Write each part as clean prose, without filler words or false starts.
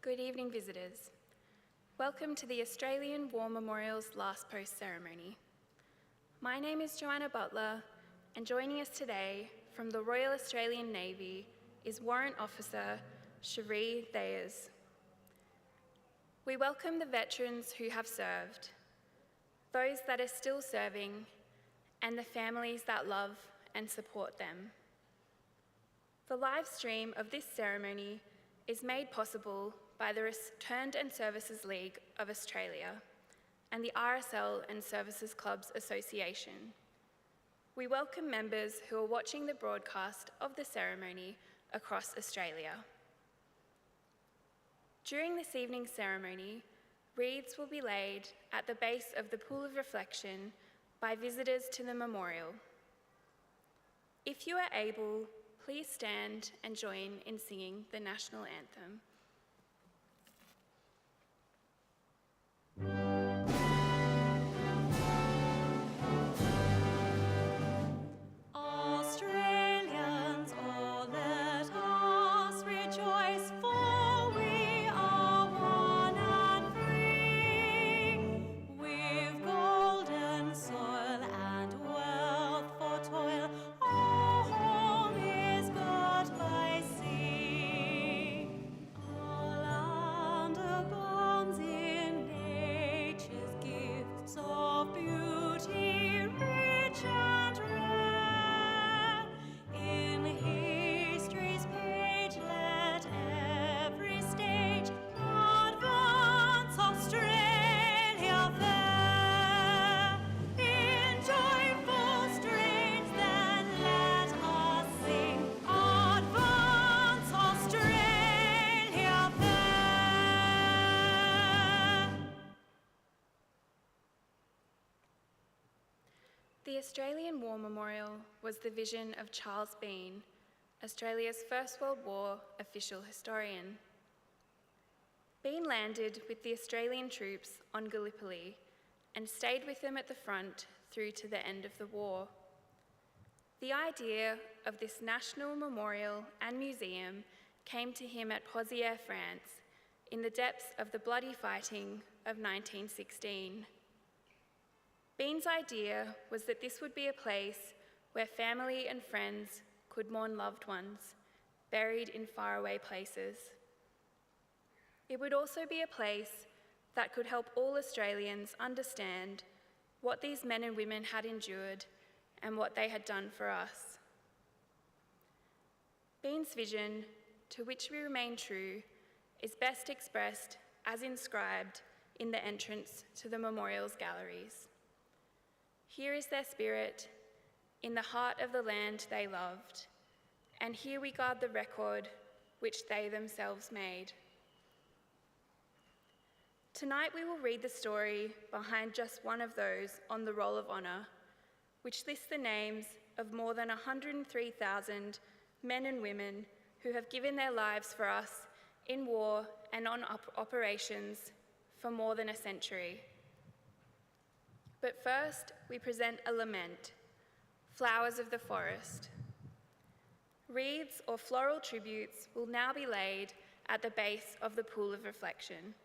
Good evening, visitors. Welcome to the Australian War Memorial's Last Post ceremony. My name is Joanna Butler, and joining us today from the Royal Australian Navy is Warrant Officer Cherie Thayers. We welcome the veterans who have served, those that are still serving, and the families that love and support them. The live stream of this ceremony is made possible by the Returned and Services League of Australia and the RSL and Services Clubs Association. We welcome members who are watching the broadcast of the ceremony across Australia. During this evening's ceremony, wreaths will be laid at the base of the Pool of Reflection by visitors to the memorial. If you are able, please stand and join in singing the national anthem. Australians, oh, let us rejoice, for we are one and free. We've golden soil and wealth for toil, our home is got by sea. Our land abounds in nature's gifts of beauty, rich and rare. In history's page let every stage advance Australia fair. In joyful strains then let us sing, advance Australia fair. The Australian War Memorial was the vision of Charles Bean, Australia's First World War official historian. Bean landed with the Australian troops on Gallipoli and stayed with them at the front through to the end of the war. The idea of this national memorial and museum came to him at Pozières, France, in the depths of the bloody fighting of 1916. Bean's idea was that this would be a place where family and friends could mourn loved ones buried in faraway places. It would also be a place that could help all Australians understand what these men and women had endured and what they had done for us. Bean's vision, to which we remain true, is best expressed as inscribed in the entrance to the memorial's galleries. Here is their spirit, in the heart of the land they loved, and here we guard the record which they themselves made. Tonight we will read the story behind just one of those on the Roll of Honour, which lists the names of more than 103,000 men and women who have given their lives for us in war and on operations for more than a century. But first, we present a lament, Flowers of the Forest. Wreaths or floral tributes will now be laid at the base of the Pool of Reflection.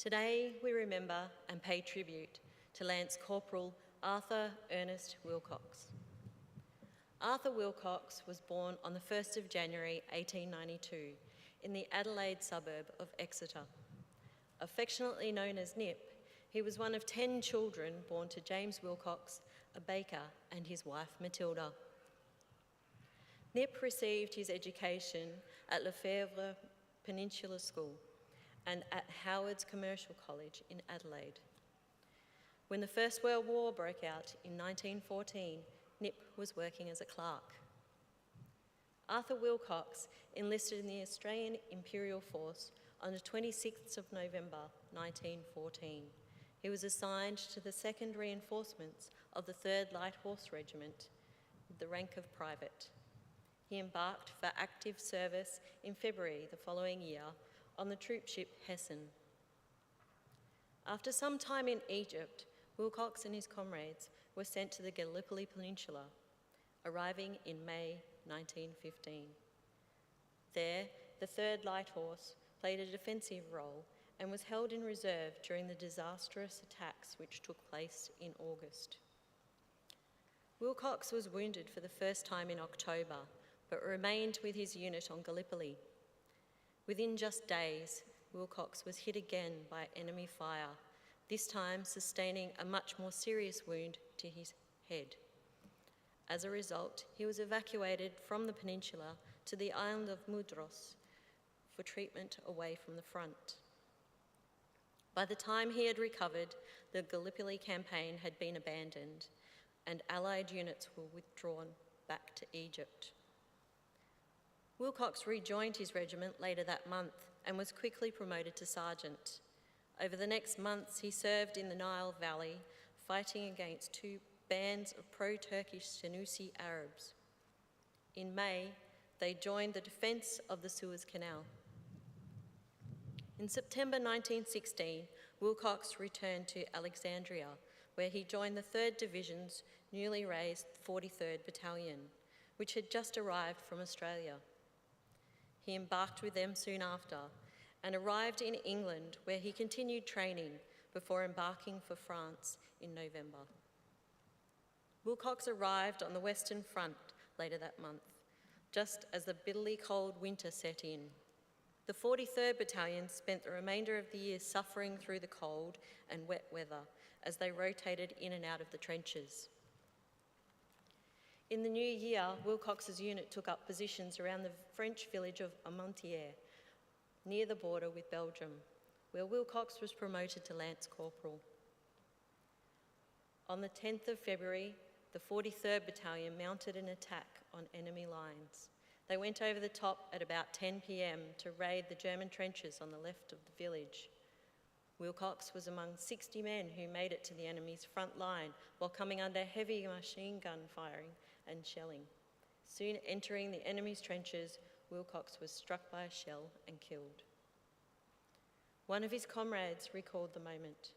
Today we remember and pay tribute to Lance Corporal Arthur Ernest Wilcox. Arthur Wilcox was born on the 1st of January 1892 in the Adelaide suburb of Exeter. Affectionately known as Nip, he was one of 10 children born to James Wilcox, a baker, and his wife Matilda. Nip received his education at Lefebvre Peninsula School and at Howard's Commercial College in Adelaide. When the First World War broke out in 1914, Nip was working as a clerk. Arthur Wilcox enlisted in the Australian Imperial Force on the 26th of November 1914. He was assigned to the 2nd Reinforcements of the 3rd Light Horse Regiment with the rank of private. He embarked for active service in February the following year on the troopship Hessen. After some time in Egypt, Wilcox and his comrades were sent to the Gallipoli Peninsula, arriving in May 1915. There, the 3rd Light Horse played a defensive role and was held in reserve during the disastrous attacks which took place in August. Wilcox was wounded for the first time in October, but remained with his unit on Gallipoli. Within just days, Wilcox was hit again by enemy fire, this time sustaining a much more serious wound to his head. As a result, he was evacuated from the peninsula to the island of Mudros for treatment away from the front. By the time he had recovered, the Gallipoli campaign had been abandoned and Allied units were withdrawn back to Egypt. Wilcox rejoined his regiment later that month and was quickly promoted to sergeant. Over the next months, he served in the Nile Valley, fighting against 2 bands of pro-Turkish Senussi Arabs. In May, they joined the defence of the Suez Canal. In September 1916, Wilcox returned to Alexandria, where he joined the 3rd Division's newly raised 43rd Battalion, which had just arrived from Australia. He embarked with them soon after and arrived in England, where he continued training before embarking for France in November. Wilcox arrived on the Western Front later that month, just as the bitterly cold winter set in. The 43rd Battalion spent the remainder of the year suffering through the cold and wet weather as they rotated in and out of the trenches. In the new year, Wilcox's unit took up positions around the French village of Armentières, near the border with Belgium, where Wilcox was promoted to Lance Corporal. On the 10th of February, the 43rd Battalion mounted an attack on enemy lines. They went over the top at about 10 p.m. to raid the German trenches on the left of the village. Wilcox was among 60 men who made it to the enemy's front line while coming under heavy machine gun firing and shelling. Soon entering the enemy's trenches, Wilcox was struck by a shell and killed. One of his comrades recalled the moment.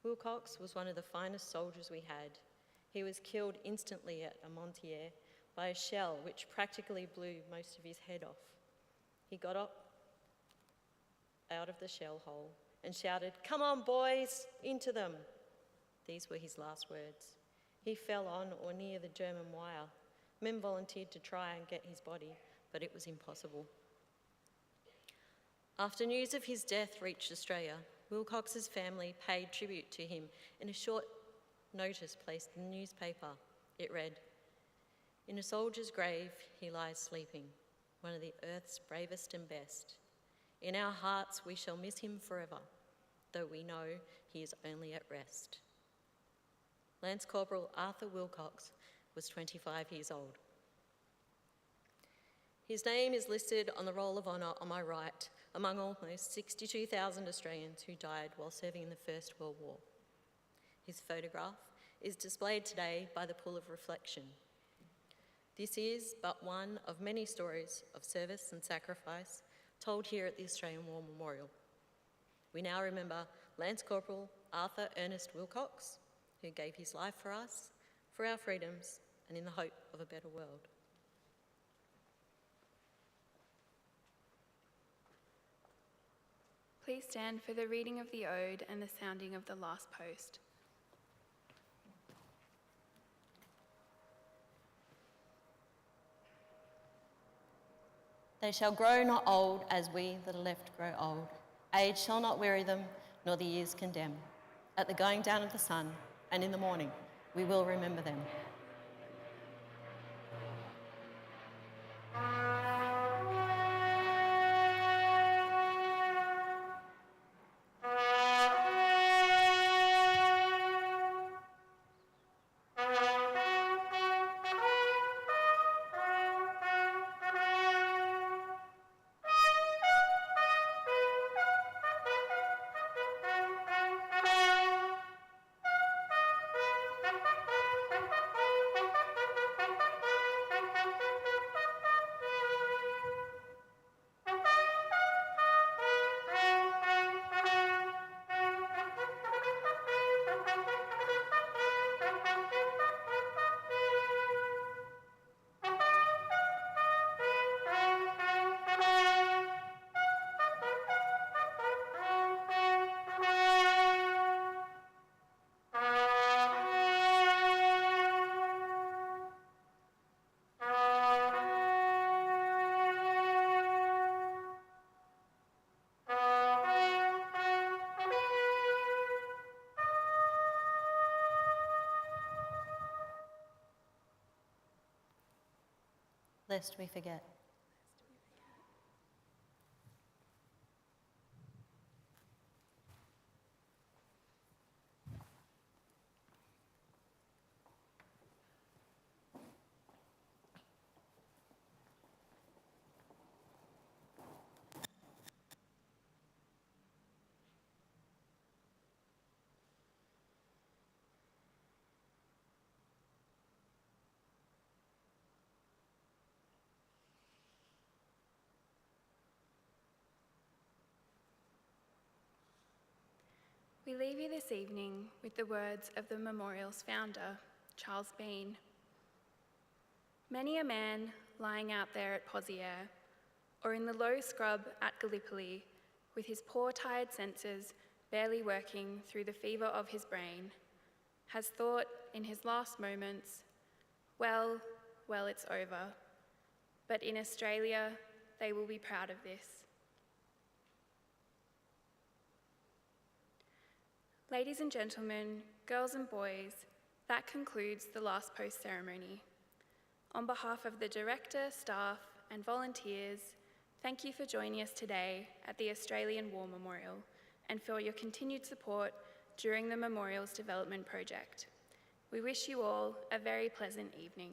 Wilcox was one of the finest soldiers we had. He was killed instantly at Armentières by a shell which practically blew most of his head off. He got up out of the shell hole and shouted, "Come on, boys, into them." These were his last words. He fell on or near the German wire. Men volunteered to try and get his body, but it was impossible. After news of his death reached Australia, Wilcox's family paid tribute to him in a short notice placed in the newspaper. It read, "In a soldier's grave he lies sleeping, one of the earth's bravest and best. In our hearts we shall miss him forever, though we know he is only at rest." Lance Corporal Arthur Wilcox was 25 years old. His name is listed on the Roll of Honour on my right, among almost 62,000 Australians who died while serving in the First World War. His photograph is displayed today by the Pool of Reflection. This is but one of many stories of service and sacrifice told here at the Australian War Memorial. We now remember Lance Corporal Arthur Ernest Wilcox, who gave his life for us, for our freedoms, and in the hope of a better world. Please stand for the reading of the ode and the sounding of the last post. They shall grow not old as we that are left grow old. Age shall not weary them, nor the years condemn. At the going down of the sun and in the morning, we will remember them. Lest we forget. We leave you this evening with the words of the memorial's founder, Charles Bean. Many a man lying out there at Poziere, or in the low scrub at Gallipoli, with his poor tired senses barely working through the fever of his brain, has thought in his last moments, well, it's over. But in Australia, they will be proud of this. Ladies and gentlemen, girls and boys, that concludes the last post ceremony. On behalf of the director, staff, and volunteers, thank you for joining us today at the Australian War Memorial and for your continued support during the memorial's development project. We wish you all a very pleasant evening.